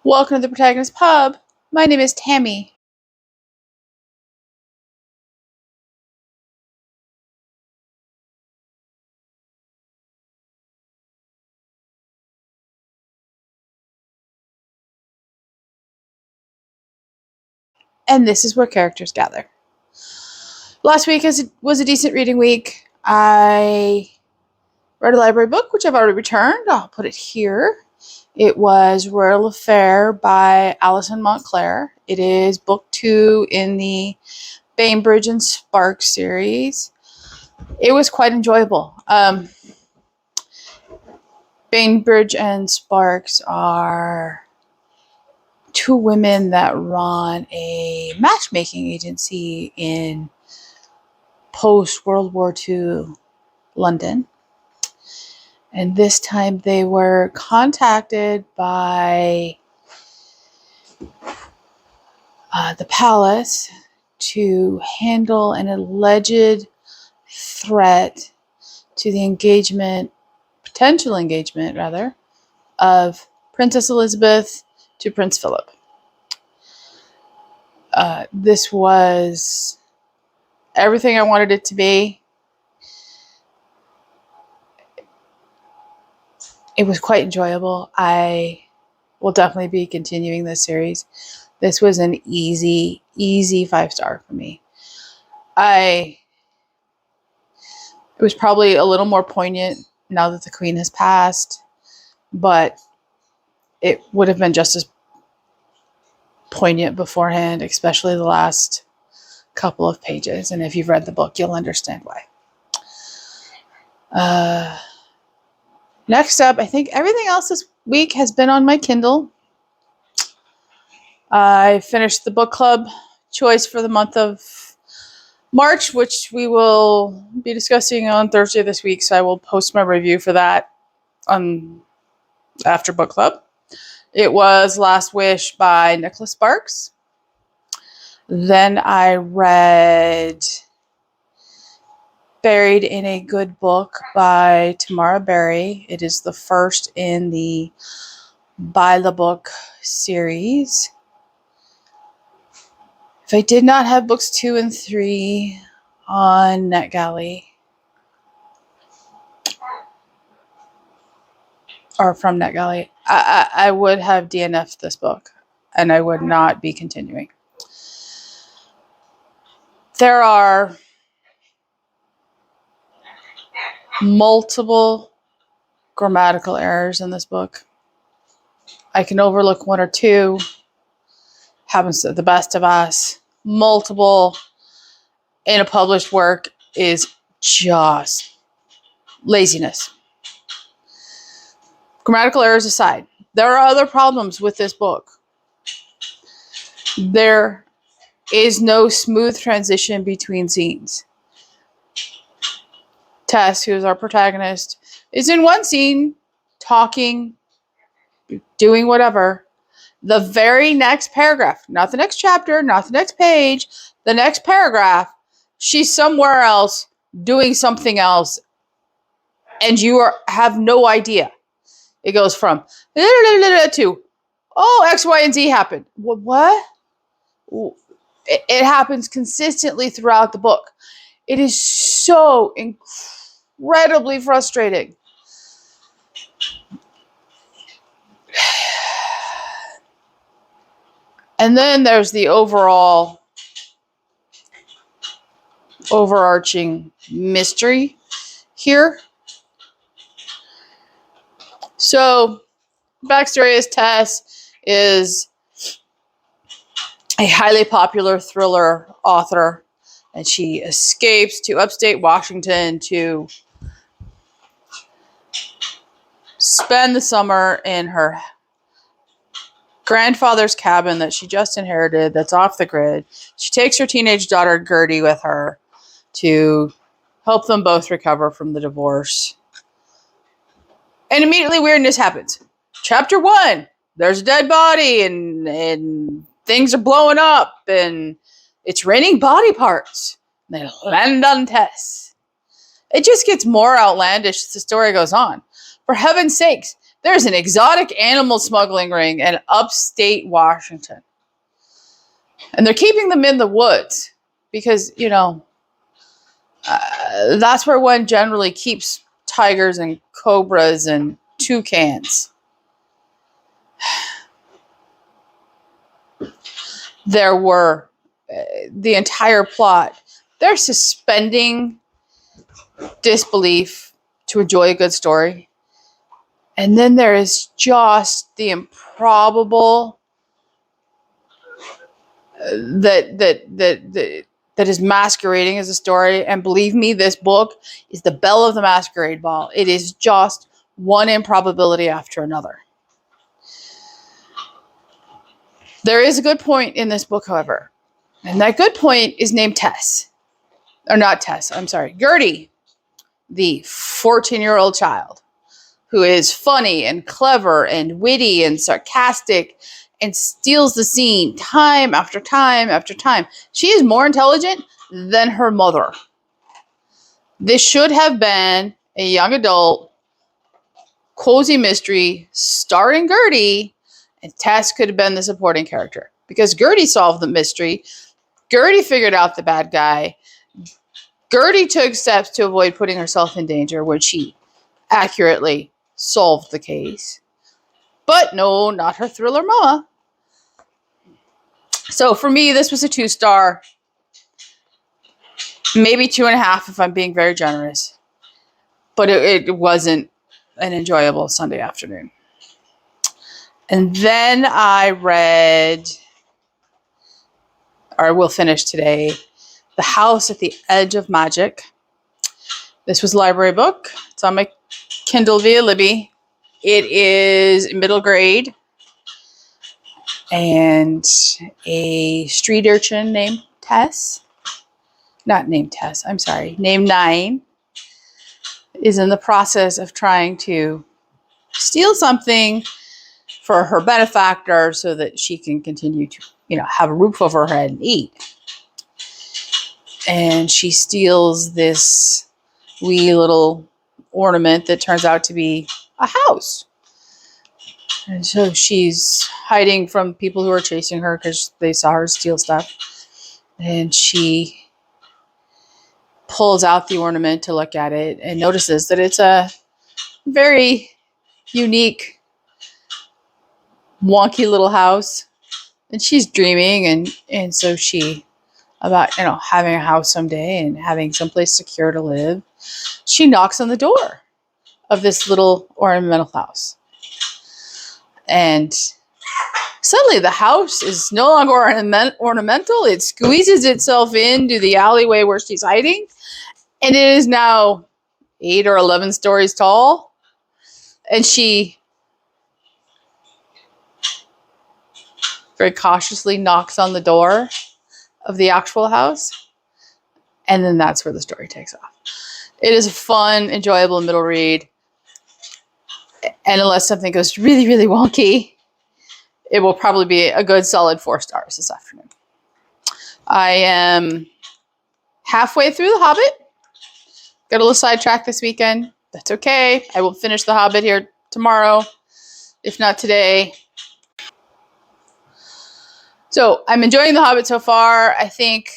Welcome to the Protagonist Pub. My name is Tammy. And this is where characters gather. Last week was a decent reading week. I read a library book, which I've already returned. I'll put it here. It was Royal Affair by Alison Montclair. It is book 2 in the Bainbridge and Sparks series. It was quite enjoyable. Bainbridge and Sparks are two women that run a matchmaking agency in post-World War II London. And this time they were contacted by the palace to handle an alleged threat to the potential engagement, of Princess Elizabeth to Prince Philip. This was everything I wanted it to be. It was quite enjoyable. I will definitely be continuing this series. This was an easy 5-star for me. It was probably a little more poignant now that the Queen has passed, but it would have been just as poignant beforehand, especially the last couple of pages. And if you've read the book, you'll understand why. Next up, I think everything else this week has been on my Kindle. I finished the book club choice for the month of March, which we will be discussing on Thursday this week. So I will post my review for that after book club. It was Last Wish by Nicholas Sparks. Then I read Buried in a Good Book by Tamara Berry. It is the first in the By the Book series. If I did not have books 2 and 3 on NetGalley, or from NetGalley, I would have DNF'd this book, and I would not be continuing. There are multiple grammatical errors in this book. I can overlook 1 or 2. Happens to the best of us. Multiple in a published work is just laziness. Grammatical errors aside, there are other problems with this book. There is no smooth transition between scenes. Tess, who is our protagonist, is in one scene, talking, doing whatever. The very next paragraph, not the next chapter, not the next page, the next paragraph, she's somewhere else doing something else, and you have no idea. It goes from to, X, Y, and Z happened. What? It happens consistently throughout the book. It is so incredibly frustrating. And then there's the overarching mystery here. So, backstory is Tess is a highly popular thriller author, and she escapes to upstate Washington to spend the summer in her grandfather's cabin that she just inherited that's off the grid. She takes her teenage daughter Gertie with her to help them both recover from the divorce. And immediately weirdness happens. Chapter 1, there's a dead body and things are blowing up and it's raining body parts. They land on Tess. It just gets more outlandish as the story goes on. For heaven's sakes, There's an exotic animal smuggling ring in upstate Washington. And they're keeping them in the woods because, that's where one generally keeps tigers and cobras and toucans. There were the entire plot. They're suspending disbelief to enjoy a good story. And then there is just the improbable that is masquerading as a story. And believe me, this book is the belle of the masquerade ball. It is just one improbability after another. There is a good point in this book, however. And that good point is named Tess. Or not Tess, I'm sorry. Gertie, the 14-year-old child, who is funny and clever and witty and sarcastic and steals the scene time after time after time. She is more intelligent than her mother. This should have been a young adult cozy mystery starring Gertie, and Tess could have been the supporting character because Gertie solved the mystery. Gertie figured out the bad guy. Gertie took steps to avoid putting herself in danger when she accurately solved the case. But no, not her thriller mama. So for me, this was a 2-star. Maybe 2.5 if I'm being very generous. But it wasn't an enjoyable Sunday afternoon. And then I read, or will finish today, The House at the Edge of Magic. This was a library book. It's on my Kindle via Libby. It is middle grade. And a street urchin named Tess, not named Tess, I'm sorry, named Nine, is in the process of trying to steal something for her benefactor so that she can continue to, have a roof over her head and eat. And she steals this wee little ornament that turns out to be a house. And so she's hiding from people who are chasing her because they saw her steal stuff. And she pulls out the ornament to look at it and notices that it's a very unique, wonky little house. And she's dreaming, and so she, about, having a house someday and having someplace secure to live. She knocks on the door of this little ornamental house. And suddenly the house is no longer ornamental. It squeezes itself into the alleyway where she's hiding. And it is now 8 or 11 stories tall. And she very cautiously knocks on the door of the actual house. And then that's where the story takes off. It is a fun, enjoyable middle read. And unless something goes really, really wonky, it will probably be a good solid 4 stars this afternoon. I am halfway through The Hobbit. Got a little sidetracked this weekend. That's okay. I will finish The Hobbit here tomorrow, if not today. So I'm enjoying The Hobbit so far. I think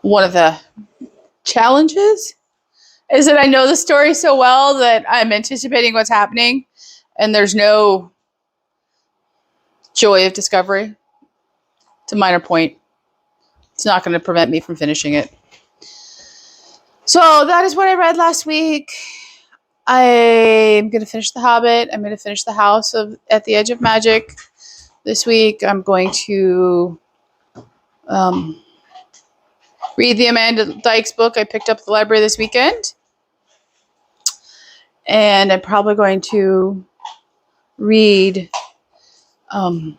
one of the challenges is that I know the story so well that I'm anticipating what's happening, and there's no joy of discovery. It's a minor point. It's not going to prevent me from finishing it. So that is what I read last week. I'm going to finish The Hobbit. I'm going to finish The House at the Edge of Magic this week. I'm going to read the Amanda Dykes book I picked up at the library this weekend. And I'm probably going to read A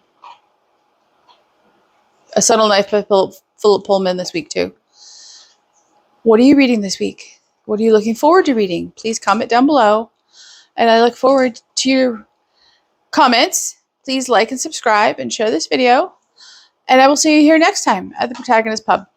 Subtle Knife by Philip Pullman this week too. What are you reading this week? What are you looking forward to reading? Please comment down below. And I look forward to your comments. Please like and subscribe and share this video. And I will see you here next time at the Protagonist Pub.